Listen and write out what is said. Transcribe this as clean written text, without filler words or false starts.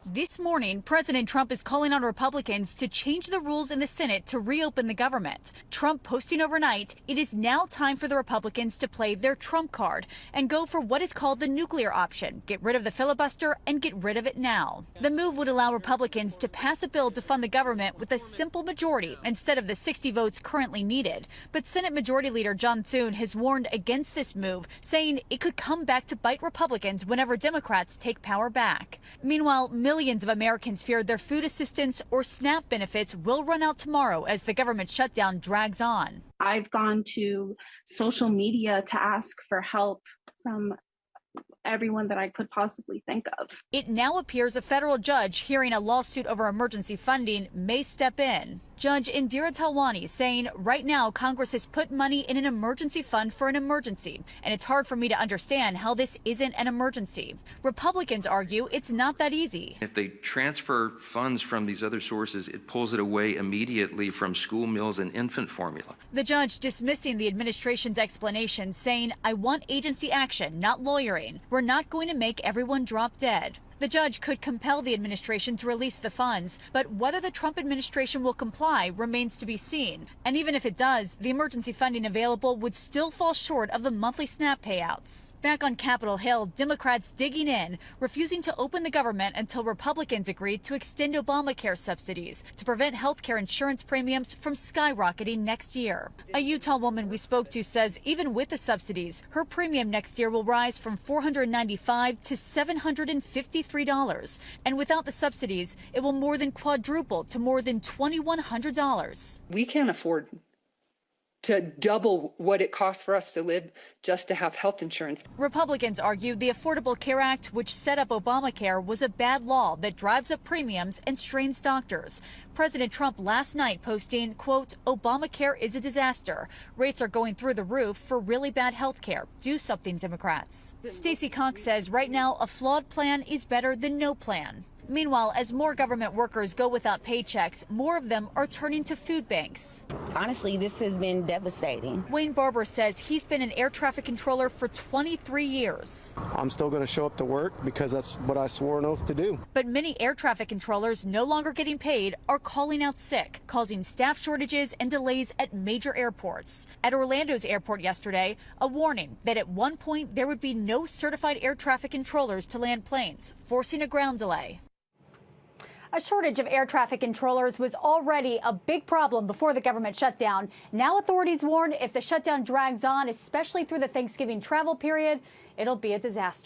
This morning, President Trump is calling on Republicans to change the rules in the Senate to reopen the government. Trump posting overnight, it is now time for the Republicans to play their Trump card and go for what is called the nuclear option. Get rid of the filibuster and get rid of it now. The move would allow Republicans to pass a bill to fund the government with a simple majority instead of the 60 votes currently needed. But Senate Majority Leader John Thune has warned against this move, saying it could come back to bite Republicans whenever Democrats take power back. Meanwhile, millions of Americans fear their food assistance or SNAP benefits will run out tomorrow as the government shutdown drags on. I've gone to social media to ask for help from everyone that I could possibly think of. It now appears a federal judge hearing a lawsuit over emergency funding may step in. Judge Indira Talwani saying right now Congress has put money in an emergency fund for an emergency, and it's hard for me to understand how this isn't an emergency. Republicans argue it's not that easy. If they transfer funds from these other sources, it pulls it away immediately from school meals and infant formula. The judge dismissing the administration's explanation, saying, I want agency action, not lawyering. We're not going to make everyone drop dead. The judge could compel the administration to release the funds, but whether the Trump administration will comply remains to be seen. And even if it does, the emergency funding available would still fall short of the monthly SNAP payouts. Back on Capitol Hill, Democrats digging in, refusing to open the government until Republicans agreed to extend Obamacare subsidies to prevent health care insurance premiums from skyrocketing next year. A Utah woman we spoke to says even with the subsidies, her premium next year will rise from $495 to $753. And without the subsidies, it will more than quadruple to more than $2,100. We can't afford to double what it costs for us to live just to have health insurance. Republicans argued the Affordable Care Act, which set up Obamacare, was a bad law that drives up premiums and strains doctors. President Trump last night posting, quote, Obamacare is a disaster. Rates are going through the roof for really bad health care. Do something, Democrats. Stacey Cox says right now a flawed plan is better than no plan. Meanwhile, as more government workers go without paychecks, more of them are turning to food banks. Honestly, this has been devastating. Wayne Barber says he's been an air traffic controller for 23 years. I'm still going to show up to work because that's what I swore an oath to do. But many air traffic controllers no longer getting paid are calling out sick, causing staff shortages and delays at major airports. At Orlando's airport yesterday, a warning that at one point there would be no certified air traffic controllers to land planes, forcing a ground delay. A shortage of air traffic controllers was already a big problem before the government shutdown. Now authorities warn if the shutdown drags on, especially through the Thanksgiving travel period, it'll be a disaster.